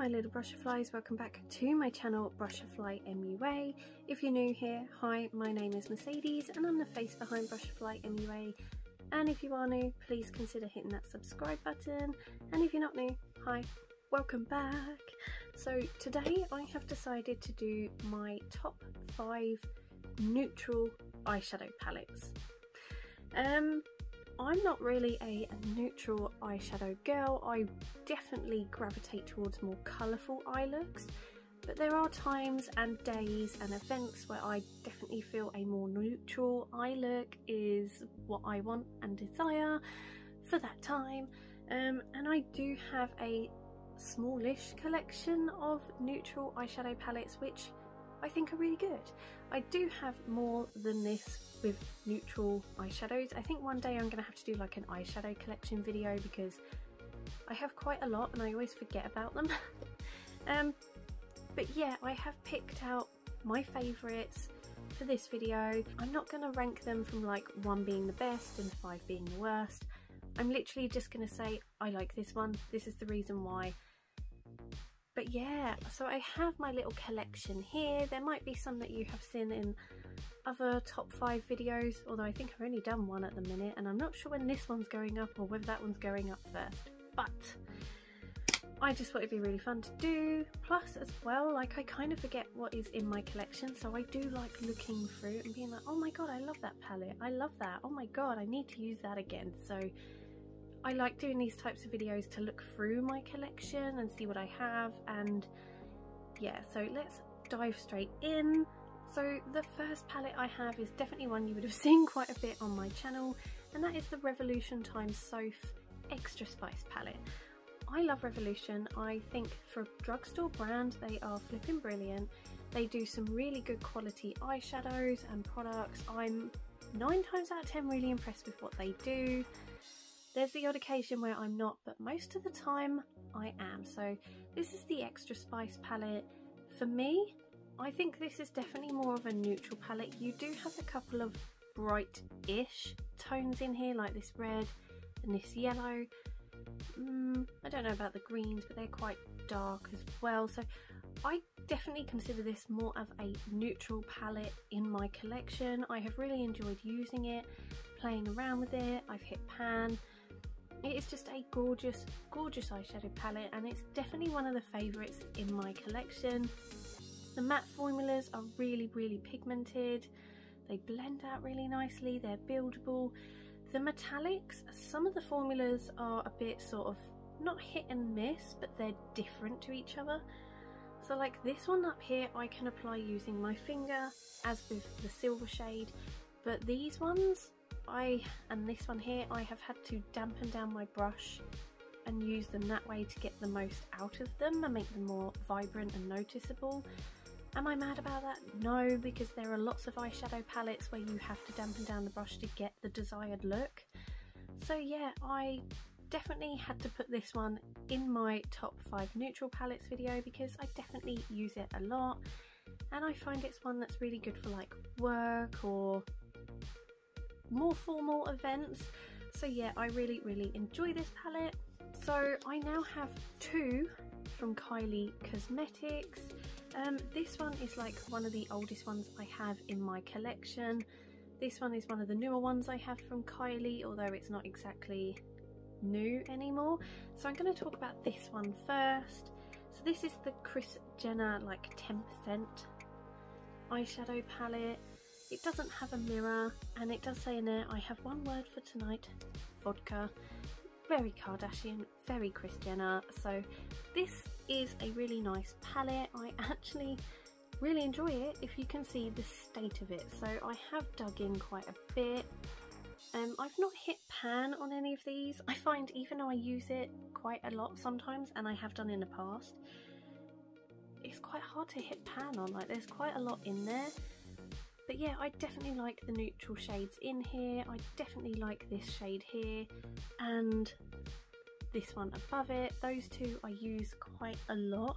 my little Brushflies, welcome back to my channel Brushfly MUA. If you're new here, hi, my name is Mercedes and I'm the face behind Brushfly MUA. And if you are new, please consider hitting that subscribe button. And if you're not new, hi, welcome back. So today I have decided to do my top 5 neutral eyeshadow palettes. I'm not really a neutral eyeshadow girl. I definitely gravitate towards more colourful eye looks, but there are times and days and events where I definitely feel a more neutral eye look is what I want and desire for that time. And I do have a smallish collection of neutral eyeshadow palettes which I think are really good. I do have more than this with neutral eyeshadows. I think one day I'm going to have to do like an eyeshadow collection video because I have quite a lot and I always forget about them. But yeah, I have picked out my favourites for this video. I'm not going to rank them from like 1 being the best and 5 being the worst. I'm literally just going to say I like this one, this is the reason why. But yeah, so I have my little collection here. There might be some that you have seen in other top 5 videos, although I think I've only done one at the minute and I'm not sure when this one's going up or whether that one's going up first. But I just thought it'd be really fun to do. Plus as well, like I kind of forget what is in my collection, so I do like looking through and being like, oh my god, I love that palette, I love that, oh my god, I need to use that again. So I like doing these types of videos to look through my collection and see what I have. And yeah, so let's dive straight in. So the first palette I have is definitely one you would have seen quite a bit on my channel, and that is the Revolution x Soph Extra Spice palette. I love Revolution. I think for a drugstore brand they are flipping brilliant. They do some really good quality eyeshadows and products. I'm 9 times out of 10 really impressed with what they do. There's the odd occasion where I'm not, but most of the time I am. So this is the Extra Spice palette. For me, I think this is definitely more of a neutral palette. You do have a couple of bright-ish tones in here, like this red and this yellow. I don't know about the greens, but they're quite dark as well. So I definitely consider this more of a neutral palette in my collection. I have really enjoyed using it, playing around with it. I've hit pan. It is just a gorgeous, gorgeous eyeshadow palette, and it's definitely one of the favourites in my collection. The matte formulas are really, really pigmented. They blend out really nicely. They're buildable. The metallics, some of the formulas are a bit sort of not hit and miss, but they're different to each other. So like this one up here, I can apply using my finger, as with the silver shade, but these ones, and this one here, I have had to dampen down my brush and use them that way to get the most out of them and make them more vibrant and noticeable. Am I mad about that? No, because there are lots of eyeshadow palettes where you have to dampen down the brush to get the desired look. So yeah, I definitely had to put this one in my top 5 neutral palettes video because I definitely use it a lot, and I find it's one that's really good for like work or more formal events. So yeah, I really, really enjoy this palette. So I now have 2 from Kylie Cosmetics. This one is like one of the oldest ones I have in my collection. This one is one of the newer ones I have from Kylie, although it's not exactly new anymore. So I'm going to talk about this one first. So this is the Kris Jenner like 10% eyeshadow palette. It doesn't have a mirror, and it does say in there, I have one word for tonight, vodka. Very Kardashian, very Kris Jenner. So this is a really nice palette. I actually really enjoy it, if you can see the state of it. So I have dug in quite a bit. I've not hit pan on any of these. I find even though I use it quite a lot sometimes, and I have done in the past, it's quite hard to hit pan on. Like there's quite a lot in there. But yeah, I definitely like the neutral shades in here. I definitely like this shade here and this one above it. Those 2 I use quite a lot.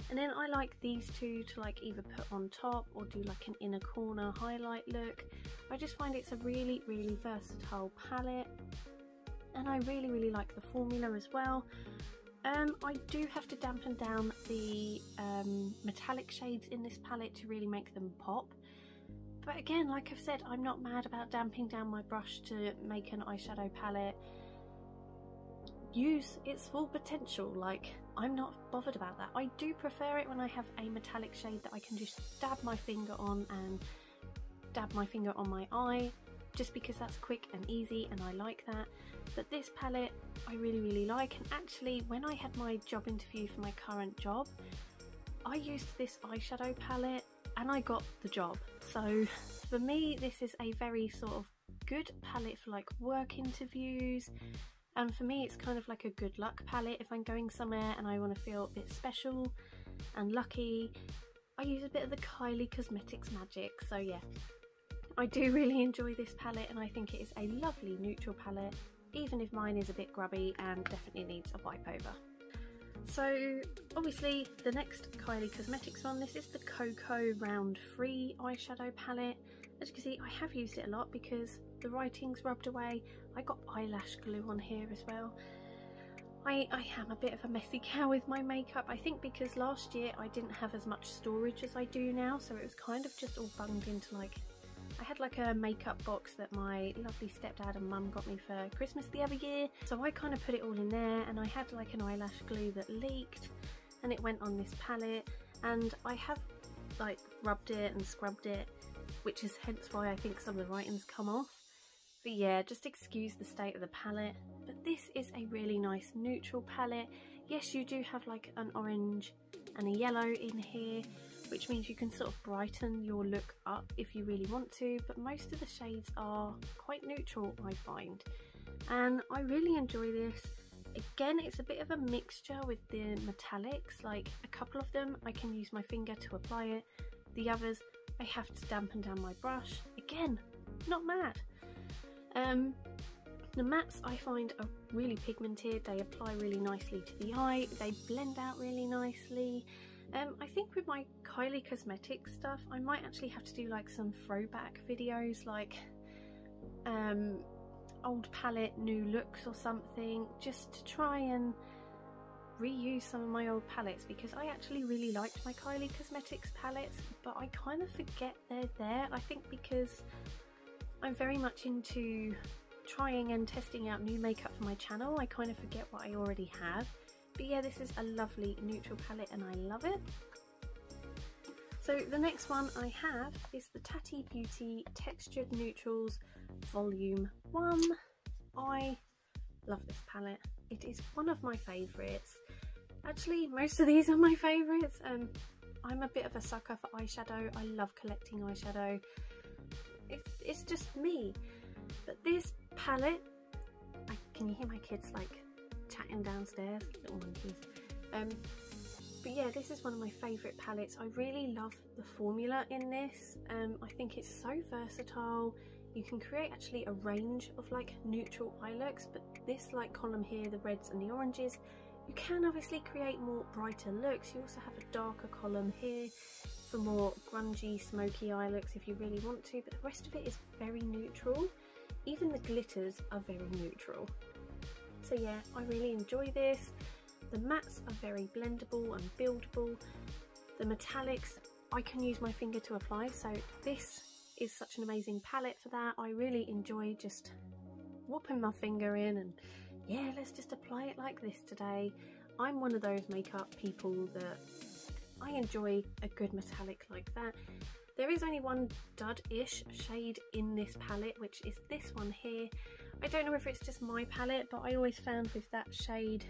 And then I like these 2 to like either put on top or do like an inner corner highlight look. I just find it's a really, really versatile palette. And I really, really like the formula as well. I do have to dampen down the metallic shades in this palette to really make them pop. But again, like I've said, I'm not mad about damping down my brush to make an eyeshadow palette. Use its full potential, like I'm not bothered about that. I do prefer it when I have a metallic shade that I can just dab my finger on and dab my finger on my eye, just because that's quick and easy and I like that. But this palette I really like, and actually when I had my job interview for my current job, I used this eyeshadow palette and I got the job. So for me this is a very sort of good palette for like work interviews, and for me it's kind of like a good luck palette if I'm going somewhere and I want to feel a bit special and lucky. I use a bit of the Kylie Cosmetics magic, so yeah, I do really enjoy this palette and I think it is a lovely neutral palette, even if mine is a bit grubby and definitely needs a wipe over. So obviously the next Kylie Cosmetics one, this is the Koko Round 3 eyeshadow palette. As you can see, I have used it a lot because the writing's rubbed away. I got eyelash glue on here as well. I am a bit of a messy cow with my makeup, I think because last year I didn't have as much storage as I do now, so it was kind of just all bunged into like, I had like a makeup box that my lovely stepdad and mum got me for Christmas the other year, so I kind of put it all in there, and I had like an eyelash glue that leaked and it went on this palette, and I have like rubbed it and scrubbed it, which is hence why I think some of the writing's come off. But yeah, just excuse the state of the palette. But this is a really nice neutral palette. Yes, you do have like an orange and a yellow in here, which means you can sort of brighten your look up if you really want to, but most of the shades are quite neutral, I find, and I really enjoy this. Again, it's a bit of a mixture with the metallics, like a couple of them I can use my finger to apply it, the others I have to dampen down my brush. Again, not mad. The mattes I find are really pigmented, they apply really nicely to the eye, they blend out really nicely. I think with my Kylie Cosmetics stuff, I might actually have to do like some throwback videos, like old palette, new looks or something, just to try and reuse some of my old palettes, because I actually really liked my Kylie Cosmetics palettes, but I kind of forget they're there. I think because I'm very much into trying and testing out new makeup for my channel, I kind of forget what I already have. But yeah, this is a lovely neutral palette and I love it. So the next one I have is the Tati Beauty Textured Neutrals Volume 1. I love this palette. It is one of my favourites. Actually, most of these are my favourites. I'm a bit of a sucker for eyeshadow. I love collecting eyeshadow. It's just me. But this palette, can you hear my kids like chatting downstairs, little monkeys? But yeah, this is one of my favourite palettes. I really love the formula in this. I think it's so versatile. You can create actually a range of like neutral eye looks, but this like column here, the reds and the oranges, you can obviously create more brighter looks. You also have a darker column here for more grungy, smoky eye looks if you really want to, but the rest of it is very neutral. Even the glitters are very neutral. So yeah, I really enjoy this. The mattes are very blendable and buildable. The metallics, I can use my finger to apply, so this is such an amazing palette for that. I really enjoy just whopping my finger in and yeah, let's just apply it like this today. I'm one of those makeup people that I enjoy a good metallic like that. There is only one dud-ish shade in this palette, which is this one here. I don't know if it's just my palette, but I always found with that shade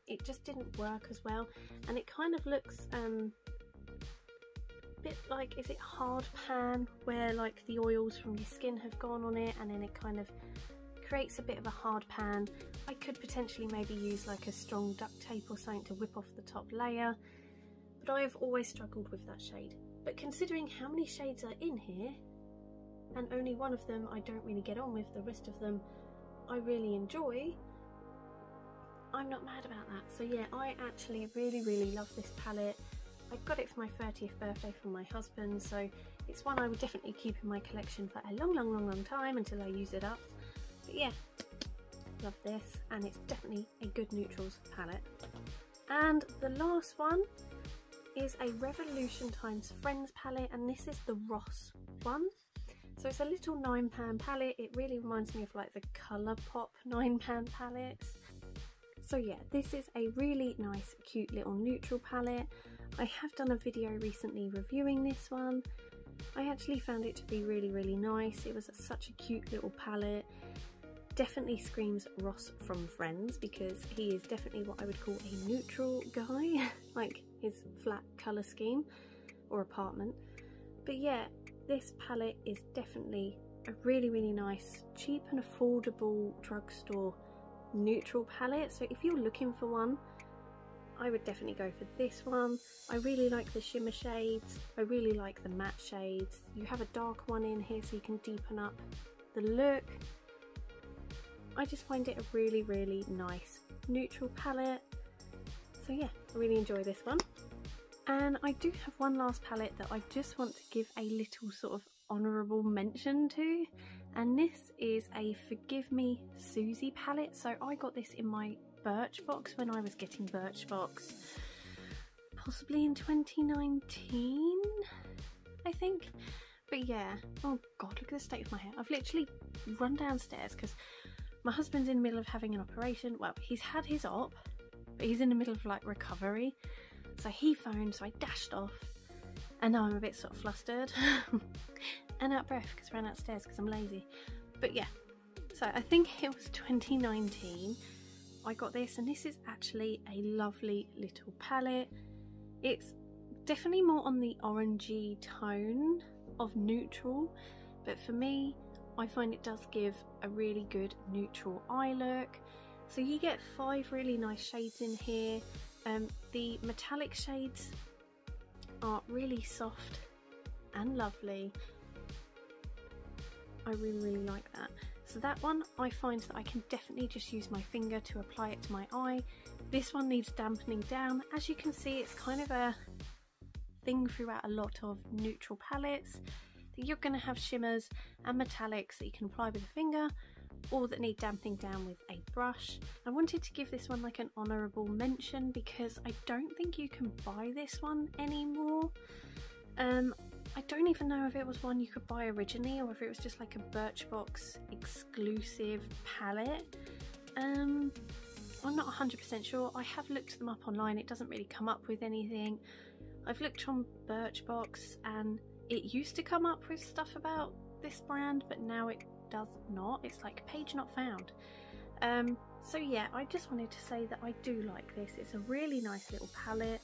it just didn't work as well, and it kind of looks a bit like, is it hard pan, where like the oils from your skin have gone on it and then it kind of creates a bit of a hard pan. I could potentially maybe use like a strong duct tape or something to whip off the top layer, but I've always struggled with that shade. But considering how many shades are in here, and only one of them I don't really get on with, the rest of them I really enjoy, I'm not mad about that. So yeah, I actually really love this palette. I got it for my 30th birthday from my husband, so it's one I would definitely keep in my collection for a long time until I use it up. But yeah, love this, and it's definitely a good neutrals palette. And the last one is a Revolution Times Friends palette, and this is the Ross one. So it's a little £9 palette. It really reminds me of like the Colourpop £9 palettes. So yeah, this is a really nice, cute little neutral palette. I have done a video recently reviewing this one. I actually found it to be really, really nice. It was such a cute little palette. Definitely screams Ross from Friends, because he is definitely what I would call a neutral guy, like his flat colour scheme or apartment. But yeah, this palette is definitely a really, really nice, cheap and affordable drugstore neutral palette. So if you're looking for one, I would definitely go for this one. I really like the shimmer shades. I really like the matte shades. You have a dark one in here so you can deepen up the look. I just find it a really, really nice neutral palette. So yeah, I really enjoy this one. And I do have one last palette that I just want to give a little sort of honourable mention to, and this is a Forgive Me Suzie palette. So I got this in my Birchbox when I was getting Birchbox, possibly in 2019, I think. But yeah, oh god, look at the state of my hair. I've literally run downstairs because my husband's in the middle of having an operation. Well, he's had his op, but he's in the middle of like recovery. So he phoned, so I dashed off, and now I'm a bit sort of flustered and out of breath because I ran outstairs because I'm lazy. But yeah, so I think it was 2019 I got this, and this is actually a lovely little palette. It's definitely more on the orangey tone of neutral, but for me, I find it does give a really good neutral eye look. So you get 5 really nice shades in here. The metallic shades are really soft and lovely. I really, really like that. So that one, I find that I can definitely just use my finger to apply it to my eye. This one needs dampening down. As you can see, it's kind of a thing throughout a lot of neutral palettes, that you're going to have shimmers and metallics that you can apply with a finger, or that need dampening down with a brush. I wanted to give this one like an honourable mention because I don't think you can buy this one anymore. I don't even know if it was one you could buy originally or if it was just like a Birchbox exclusive palette. I'm not 100% sure. I have looked them up online. It doesn't really come up with anything. I've looked on Birchbox and it used to come up with stuff about this brand, but now it does not. It's like page not found. So yeah, I just wanted to say that I do like this. It's a really nice little palette,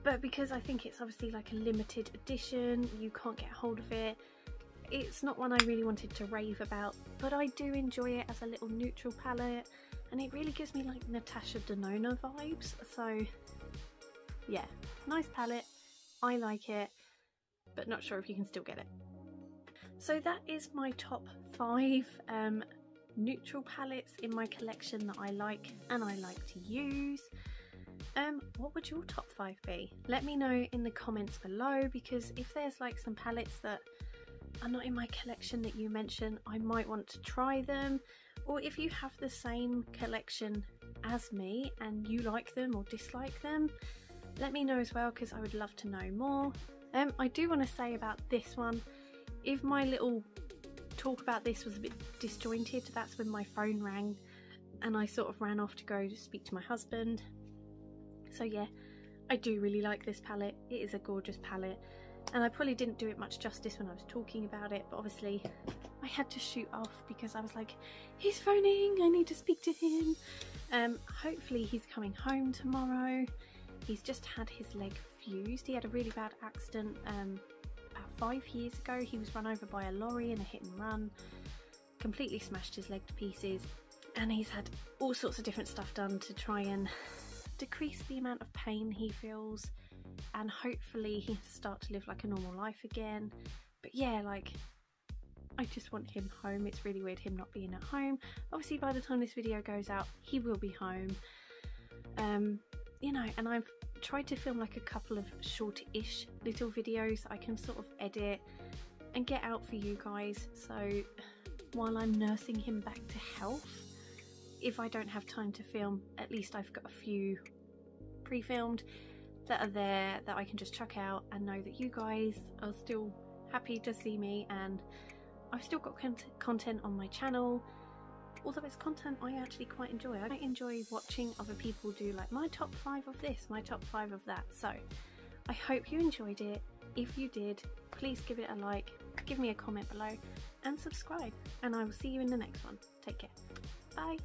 but because I think it's obviously like a limited edition, you can't get hold of it. It's not one I really wanted to rave about, but I do enjoy it as a little neutral palette, and it really gives me like Natasha Denona vibes. So yeah, nice palette. I like it, but not sure if you can still get it. So that is my top 5 neutral palettes in my collection that I like and I like to use. What would your top 5 be? Let me know in the comments below, because if there's like some palettes that are not in my collection that you mention, I might want to try them. Or if you have the same collection as me and you like them or dislike them, let me know as well, because I would love to know more. I do want to say about this one, if my little talk about this was a bit disjointed, that's when my phone rang and I sort of ran off to go speak to my husband. So yeah, I do really like this palette. It is a gorgeous palette, and I probably didn't do it much justice when I was talking about it, but obviously I had to shoot off because I was like, he's phoning, I need to speak to him. Hopefully he's coming home tomorrow. He's just had his leg fused. He had a really bad accident about 5 years ago. He was run over by a lorry in a hit and run, completely smashed his leg to pieces, and he's had all sorts of different stuff done to try and decrease the amount of pain he feels, and hopefully he can start to live like a normal life again. But yeah, like, I just want him home. It's really weird him not being at home. Obviously by the time this video goes out, he will be home. You know, and I've tried to film like a couple of short-ish little videos I can sort of edit and get out for you guys, so while I'm nursing him back to health, if I don't have time to film, at least I've got a few pre-filmed that are there that I can just chuck out and know that you guys are still happy to see me, and I've still got content on my channel, although it's content I actually quite enjoy. I enjoy watching other people do like my top 5 of this, my top 5 of that. So I hope you enjoyed it. If you did, please give it a like, give me a comment below and subscribe, and I will see you in the next one. Take care. Bye.